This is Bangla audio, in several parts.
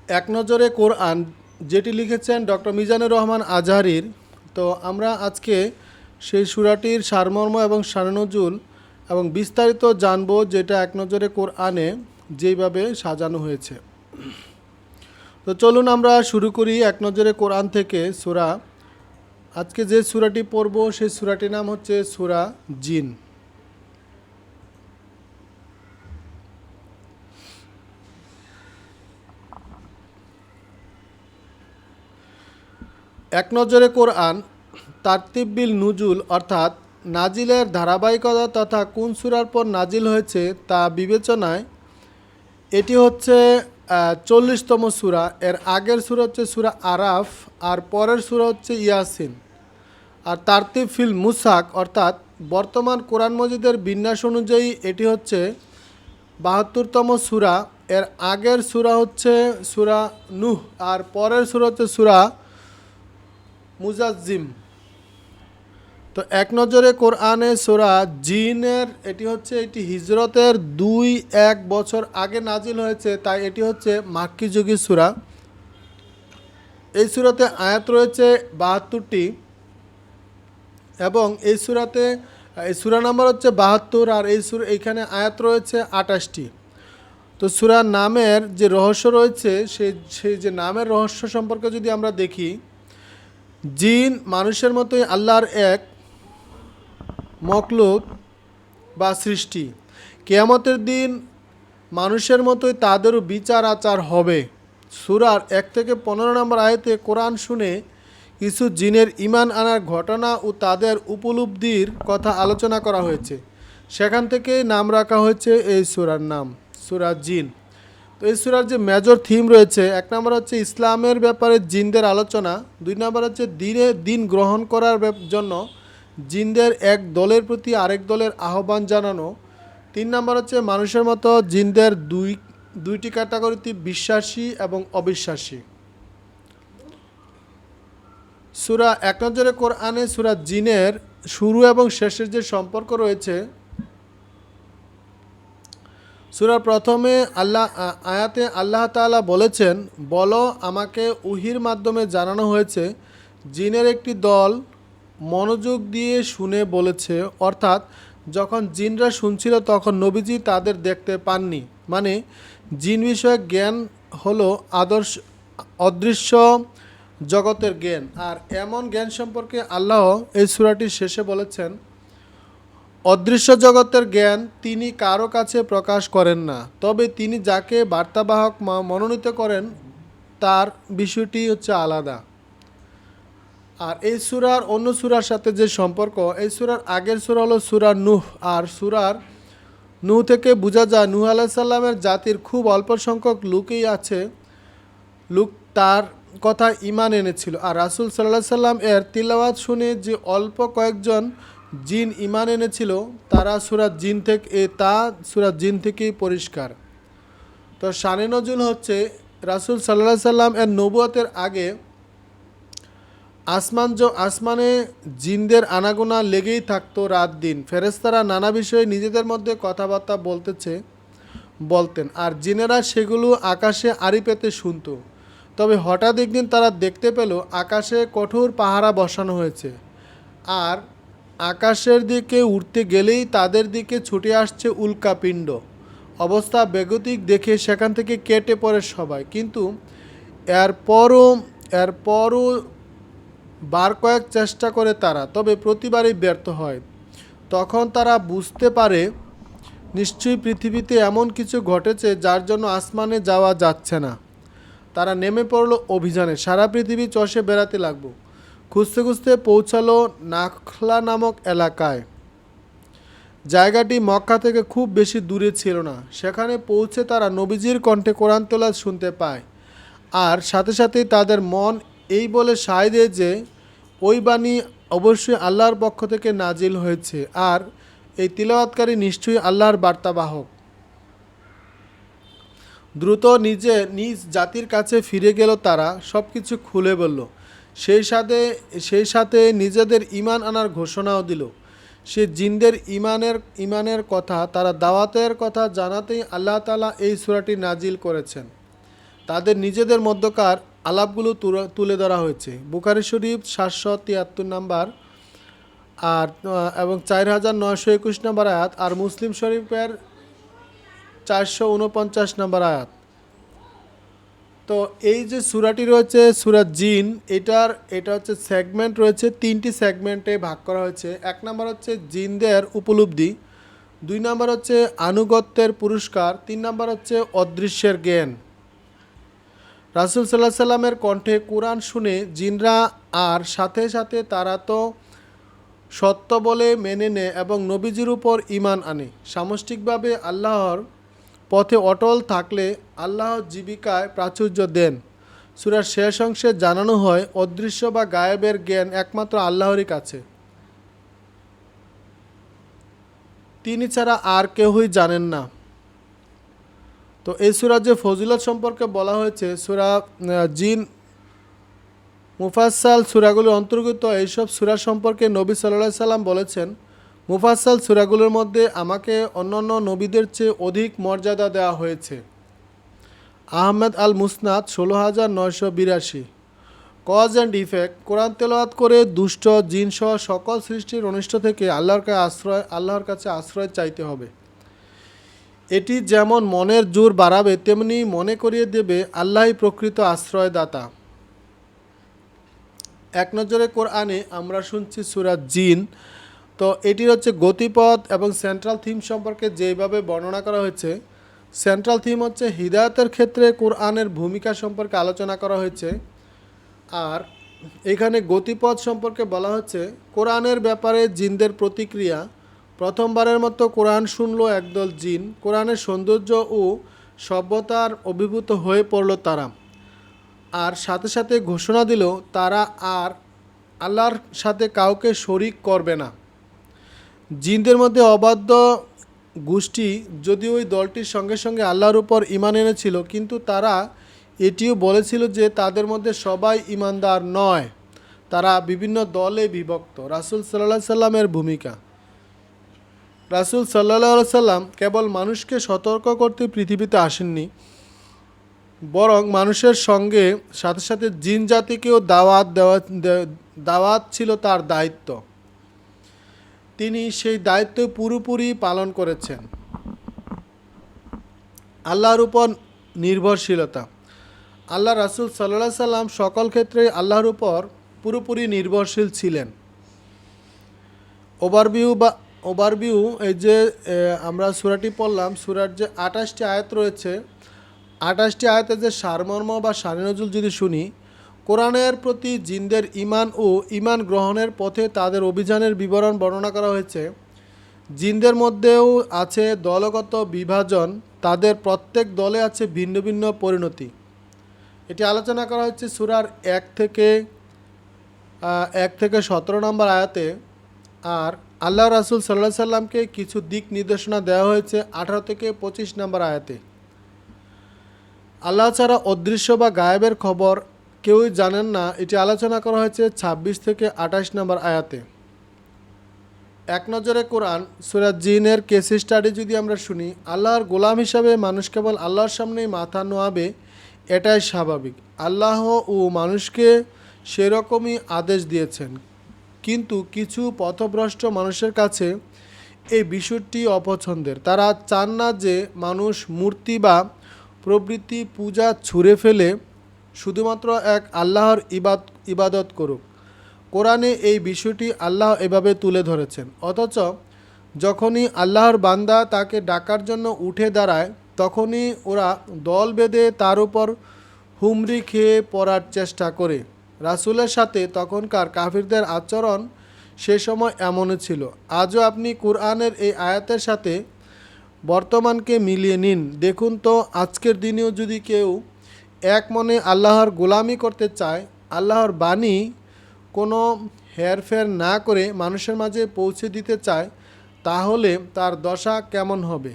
এক নজরে কোরআন, যেটি লিখেছেন ডক্টর মিজানুর রহমান আজহারির। তো আমরা আজকে সেই সূরাটির সারমর্ম এবং শাননুজুল এবং বিস্তারিত জানব, যেটা এক নজরে কোরআনে যেইভাবে সাজানো হয়েছে। তো চলুন আমরা শুরু করি এক নজরে কোরআন থেকে সূরা। আজকে যে সূরাটি পড়ব সেই সূরাটির নাম হচ্ছে সূরা জিন। এক নজরে কোরআন তারতিবিল নুজুল অর্থাৎ নাজিলের ধারাবাহিকতা তথা কোন সূরার পর নাজিল হয়েছে তা বিবেচনায় এটি হচ্ছে 40তম সূরা। এর আগের সূরা হচ্ছে সূরা আরাফ, আর পরের সূরা হচ্ছে ইয়াসিন। আর তারতিব ফিল মুসাক অর্থাৎ বর্তমান কোরআন মজিদের বিন্যাস অনুযায়ী এটি হচ্ছে 72তম সূরা। এর আগের সূরা হচ্ছে সূরা নূহ, আর পরের সূরা হচ্ছে সূরা মুজাজ্জিম। তো এক নজরে কোরআনে সূরা জিনের এটি হিজরতের 2-1 বছর আগে নাজিল হয়েছে, তাই এটি হচ্ছে মাক্কি যুগী সূরা। এই সূরাতে আয়াত রয়েছে 72টি এবং এই সূরা নাম্বার হচ্ছে 72, আর এইখানে আয়াত রয়েছে 28টি। তো সূরার নামের যে রহস্য রয়েছে সেই যে নামের রহস্য সম্পর্কে যদি আমরা দেখি, জিন মানুষের মতোই আল্লাহর এক মখলুক বা সৃষ্টি। কিয়ামতের দিন মানুষের মতোই তাদেরও বিচার আচার হবে। সূরার 1 থেকে 15 নম্বর আয়াতে কোরআন শুনে কিছু জিনের ঈমান আনার ঘটনা ও তাদের উপলব্ধির কথা আলোচনা করা হয়েছে। সেখান থেকে নাম রাখা হয়েছে এই সূরার নাম সূরা জিন। তো এই সূরার যে মেজর থিম রয়েছে, 1 নম্বর হচ্ছে ইসলামের ব্যাপারে জিনদের আলোচনা, 2 নম্বর হচ্ছে দিন গ্রহণ করার জন্য জিনদের এক দলের প্রতি আরেক দলের আহ্বান জানানো, 3 নম্বর হচ্ছে মানুষের মতো জিনদের দুইটি ক্যাটাগরিতে বিশ্বাসী এবং অবিশ্বাসী। সূরা এক নজরে কোরআনে সূরা জিনের শুরু এবং শেষের যে সম্পর্ক রয়েছে, সূরার প্রথমে আয়াতে আল্লাহ তাআলা বলেছেন, বলো আমাকে ওহীর মাধ্যমে জানানো হয়েছে জিনের একটি দল মনোযোগ দিয়ে শুনে বলেছে, অর্থাৎ যখন জিনরা শুনছিল তখন নবীজি তাদের দেখতে পাননি। মানে জিন বিষয়ক জ্ঞান হলো অদৃশ্য জগতের জ্ঞান, আর এমন জ্ঞান সম্পর্কে আল্লাহ এই সূরাটির শেষে বলেছেন, অদৃশ্য জগতের জ্ঞান তিনি কারো কাছে প্রকাশ করেন না, তবে তিনি যাকে বার্তাবাহক মনোনীত করেন তার বিষয়টি হচ্ছে আলাদা। আর এই সূরার অন্য সূরার সাথে যে সম্পর্ক, এই সূরার আগের সূরা হলো সূরা নূহ, আর সূরার নূহ থেকে বোঝা যায় নূহ আলাইহিস সালামের জাতির খুব অল্প সংখ্যক লোক তার কথা ঈমান এনেছিল, আর রাসূল সাল্লাল্লাহু আলাইহি সাল্লাম এর তিলাওয়াত শুনে যে অল্প কয়েকজন জিন ঈমান এনেছিল সূরা জিন থেকেই পরিষ্কার। তো শানে নজুল হচ্ছে রাসূল সাল্লাল্লাহু আলাইহি সাল্লাম এর নবুয়তের আগে আসমানে জিনদের আনাগোনা লেগেই থাকতো রাত দিন। ফেরেশতারা নানা বিষয়ে নিজেদের মধ্যে কথাবার্তা বলতেন, আর জিনেরা সেগুলো আকাশে আড়ি পেতে শুনত। তবে হঠাৎ একদিন তারা দেখতে পেল আকাশে কঠোর পাহারা বসানো হয়েছে, আর আকাশের দিকে উঠতে গেলেই তাদের দিকে ছুটে আসছে উল্কাপিণ্ড। অবস্থা বেগতিক দেখে সেখান থেকে কেটে পড়ে সবাই, কিন্তু এরপরও বার কয়েক চেষ্টা করে তারা, তবে প্রতিবারই ব্যর্থ হয়। তখন তারা বুঝতে পারে নিশ্চয়ই পৃথিবীতে এমন কিছু ঘটেছে যার জন্য আসমানে যাওয়া যাচ্ছে না। তারা নেমে পড়ল অভিযানে, সারা পৃথিবী চষে বেড়াতে লাগলো। খুঁজতে খুঁজতে পৌঁছালো নাখলা নামক এলাকায়। জায়গাটি মক্কা থেকে খুব বেশি দূরে ছিল না। সেখানে পৌঁছে তারা নবীজির কণ্ঠে কোরআন তেলাওয়াত শুনতে পায়, আর সাথে সাথেই তাদের মন এই বলে সায় দেয় যে ওই বাণী অবশ্যই আল্লাহর পক্ষ থেকে নাজিল হয়েছে, আর এই তিলাওয়াতকারী নিশ্চয়ই আল্লাহর বার্তাবাহক। দ্রুত নিজ জাতির কাছে ফিরে গেল, তারা সব কিছু খুলে বলল। সেই সাথে নিজেদের ঈমান আনার ঘোষণাও দিল। সে জিনদের ঈমানের কথা, তারা দাওয়াতের কথা জানাতেই আল্লাহ তাআলা এই সূরাটি নাজিল করেছেন। তাদের নিজেদের মধ্যকার আলাপগুলো তুলে ধরা হয়েছে। বুখারী শরীফ 773 নাম্বার আর এবং 4921 নম্বর আয়াত, আর মুসলিম শরীফের 449 নম্বর আয়াত। তো এই যে সূরাটি রয়েছে সূরা জিন, এটা হচ্ছে সেগমেন্ট রয়েছে, 3টি সেগমেন্টে ভাগ করা হয়েছে। 1 নম্বর হচ্ছে জিনদের উপলব্ধি, 2 নম্বর হচ্ছে আনুগত্যের পুরস্কার, 3 নম্বর হচ্ছে অদৃশ্যের জ্ঞান। রাসূল সাল্লাল্লাহু আলাইহি সাল্লামের কণ্ঠে কোরআন শুনে জিনরা আর সাথে সাথে তারা তো সত্য বলে মেনে নেয় এবং নবীজির উপর ঈমান আনে। সামষ্টিকভাবে আল্লাহর পথে অটল থাকলে আল্লাহ জীবিকায় প্রাচুর্য দেন। সূরার শেষ অংশে জানানো হয় অদৃশ্য বা গায়েবের জ্ঞান একমাত্র আল্লাহরই কাছে, তিনি ছাড়া আর কেউই জানেন না। তো এই সূরার যে ফজিলত সম্পর্কে বলা হয়েছে, সূরা জিন মুফাসসাল সূরাগুলোর অন্তর্গত এইসব সূরা সম্পর্কে নবী সাল্লাল্লাহু আলাইহি সাল্লাম বলেছেন, মুফাসসাল সূরাগুলোর মধ্যে আমাকে অন্যান্য নবীদের চেয়ে অধিক মর্যাদা দেওয়া হয়েছে। আহমেদ আল মুসনাদ 16982। কজ অ্যান্ড ইফেক্ট, কোরআন তেলাওয়াত করে দুষ্ট জিনসহ সকল সৃষ্টির অনিষ্ট থেকে আল্লাহর কাছে আশ্রয় চাইতে হবে। এটি যেমন মনের জোর বাড়াবে, তেমনি মনে করিয়ে দেবে আল্লাহই প্রকৃত আশ্রয়দাতা। এক নজরে কোরআনে আমরা শুনছি সূরা জিন। তো এটির হচ্ছে গতিপথ এবং সেন্ট্রাল থিম সম্পর্কে যেইভাবে বর্ণনা করা হয়েছে, সেন্ট্রাল থিম হচ্ছে হিদায়াতের ক্ষেত্রে কোরআনের ভূমিকা সম্পর্কে আলোচনা করা হয়েছে। আর এখানে গতিপথ সম্পর্কে বলা হচ্ছে কোরআনের ব্যাপারে জিনদের প্রতিক্রিয়া। প্রথমবারের মতো কোরআন শুনল একদল জিন, কোরআনের সৌন্দর্য ও সভ্যতার অভিভূত হয়ে পড়ল তারা, আর সাথে সাথে ঘোষণা দিল তারা আর আল্লাহর সাথে কাউকে শরিক করবে না। জিনদের মধ্যে অবাধ্য গোষ্ঠী যদিও ওই দলটির সঙ্গে সঙ্গে আল্লাহর উপর ঈমান এনেছিল, কিন্তু তারা এটিও বলেছিল যে তাদের মধ্যে সবাই ঈমানদার নয়, তারা বিভিন্ন দলে বিভক্ত। রাসূল সাল্লাল্লাহু আলাইহি সাল্লামের ভূমিকা, রাসূল সাল্লাল্লাহু আলাইহি সাল্লাম কেবল মানুষকে সতর্ক করতে পৃথিবীতে আসেননি, বরং মানুষের সঙ্গে সাথে সাথে জিন জাতিকেও দাওয়াত ছিল তার দায়িত্ব। তিনি সেই দায়িত্ব পুরোপুরি পালন করেছেন। আল্লাহর উপর নির্ভরশীলতা, আল্লাহ রাসূল সাল্লাল্লাহু আলাইহি সাল্লাম সকল ক্ষেত্রে আল্লাহর উপর পুরোপুরি নির্ভরশীল ছিলেন। ওভারভিউ এই যে আমরা সূরাটি পড়লাম, সূরার যে 28টি আয়াত রয়েছে, 28টি আয়াতে যে সারমর্ম বা সারিনজুল যদি শুনি, কোরআনের প্রতি জিনদের ঈমান ও ঈমান গ্রহণের পথে তাদের অভিযানের বিবরণ বর্ণনা করা হয়েছে। জিনদের মধ্যেও আছে দলগত বিভাজন, তাদের প্রত্যেক দলে আছে ভিন্ন ভিন্ন পরিণতি। এটি আলোচনা করা হচ্ছে সূরার 1 থেকে 17 নম্বর আয়াতে। আর আল্লাহ রাসূল সাল্লাল্লাহু আলাইহি সাল্লামকে কিছু দিক নির্দেশনা দেওয়া হয়েছে 18 থেকে 25 নম্বর আয়াতে। আল্লাহ ছাড়া অদৃশ্য বা গায়েবের খবর কেউই জানেন না, এটি আলোচনা করা হয়েছে 26 থেকে 28 নম্বর আয়াতে। এক নজরে কোরআন সূরা জিনের কেস স্টাডি যদি আমরা শুনি, আল্লাহর গোলাম হিসাবে মানুষ কেবল আল্লাহর সামনেই মাথা নোয়াবে, এটাই স্বাভাবিক। আল্লাহ ও মানুষকে সেরকমই আদেশ দিয়েছেন, কিন্তু কিছু পথভ্রষ্ট মানুষের কাছে এই বিষয়টি অপছন্দের। তারা চান না যে মানুষ মূর্তি বা প্রভৃতি পূজা ছুঁড়ে ফেলে শুধুমাত্র এক আল্লাহর ইবাদত করুক। কোরআনে এই বিষয়টি আল্লাহ এভাবে তুলে ধরেছেন, অথচ যখনই আল্লাহর বান্দা তাকে ডাকার জন্য উঠে দাঁড়ায়, তখনই ওরা দল বেঁধে তার উপর হুমড়ি খেয়ে পড়ার চেষ্টা করে। রাসূলের সাথে তখনকার কাফিরদের আচরণ সে সময় এমনই ছিল। আজও আপনি কোরআনের এই আয়াতের সাথে বর্তমানকে মিলিয়ে নিন, দেখুন তো আজকের দিনেও যদি কেউ এক মনে আল্লাহর গোলামি করতে চায়, আল্লাহর বাণী কোনো হেরফের না করে মানুষের মাঝে পৌঁছে দিতে চায়, তাহলে তার দশা কেমন হবে।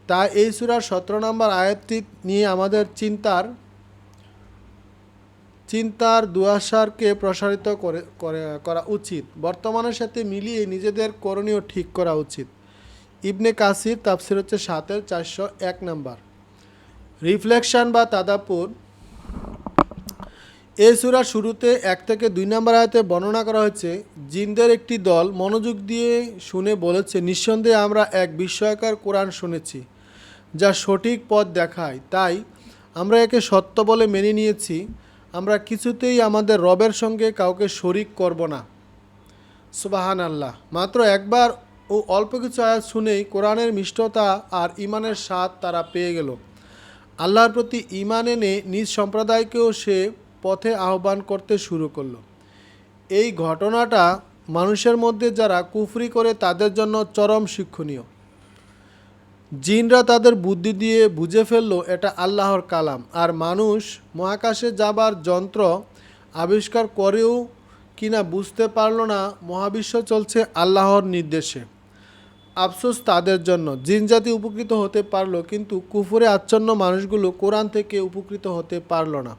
তাই এই সূরার 17 নম্বর আয়াতটি নিয়ে আমাদের চিন্তার দুয়াশারকে প্রসারিত করা উচিত, বর্তমানের সাথে মিলিয়ে নিজেদের করণীয় ঠিক করা উচিত। ইবনে কাসির তাফসির হচ্ছে 7-401 নম্বর। রিফ্লেকশন বা তাদাব্বুর। এই সূরার শুরুতে 1 থেকে 2 নম্বর আয়াতে বর্ণনা করা হয়েছে, জিনদের একটি দল মনোযোগ দিয়ে শুনে বলেছে, নিঃসন্দেহে আমরা এক বিস্ময়কর কোরআন শুনেছি যা সঠিক পথ দেখায়, তাই আমরা একে সত্য বলে মেনে নিয়েছি। আমরা কিছুতেই আমাদের রবের সঙ্গে কাউকে শরিক করব না। সুবাহান আল্লাহ। মাত্র একবার ও অল্প কিছু আয়াত শুনেই কোরআনের মিষ্টতা আর ইমানের স্বাদ তারা পেয়ে গেল। আল্লাহর প্রতি ঈমান এনে নিজ সম্প্রদায়কেও সে পথে আহ্বান করতে শুরু করলো। এই ঘটনাটা মানুষের মধ্যে যারা কুফরি করে তাদের জন্য চরম শিক্ষণীয়। জিনরা তাদের বুদ্ধি দিয়ে বুঝে ফেললো এটা আল্লাহর কালাম, আর মানুষ মহাকাশে যাবার যন্ত্র আবিষ্কার করেও কিনা বুঝতে পারলো না মহাবিশ্ব চলছে আল্লাহর নির্দেশে। আফসোস তাদের জন্য, জিন জাতি উপকৃত হতে পারলো, কিন্তু কুফরে আচ্ছন্ন মানুষগুলো কোরআন থেকে উপকৃত হতে পারল না।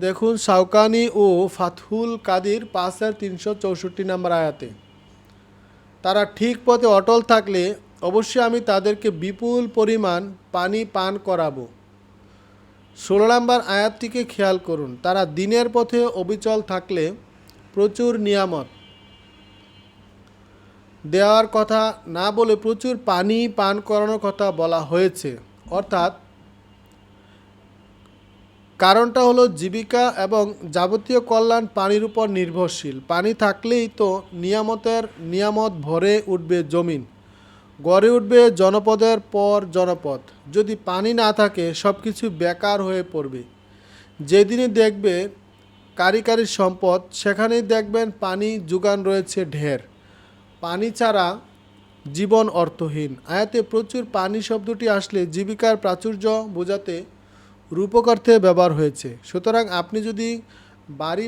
দেখুন শাওকানি ও ফাতহুল কাদির 5/364 নম্বর আয়াতে, তারা ঠিক পথে অটল থাকলে অবশ্যই আমি তাদেরকে বিপুল পরিমাণ পানি পান করাবো। 16 নম্বর আয়াতটিকে খেয়াল করুন, তারা দিনের পথে অবিচল থাকলে প্রচুর নিয়ামত দেওয়ার কথা না বলে প্রচুর পানি পান করানোর কথা বলা হয়েছে। অর্থাৎ কারণটা হলো জীবিকা এবং যাবতীয় কল্যাণ পানির উপর নির্ভরশীল। পানি থাকলেই তো নিয়ামত ভরে উঠবে জমিন, গড়ে উঠবে জনপদের পর জনপদ। যদি পানি না থাকে সব কিছু বেকার হয়ে পড়বে। যেদিনই দেখবে কারিগরি সম্পদ, সেখানেই দেখবেন পানি যোগান রয়েছে ঢের। পানি ছাড়া জীবন অর্থহীন। আয়াতে প্রচুর পানি শব্দটি আসলে জীবিকার প্রাচুর্য বোঝাতে রূপক অর্থে ব্যবহার হয়েছে। সুতরাং আপনি যদি বাড়ি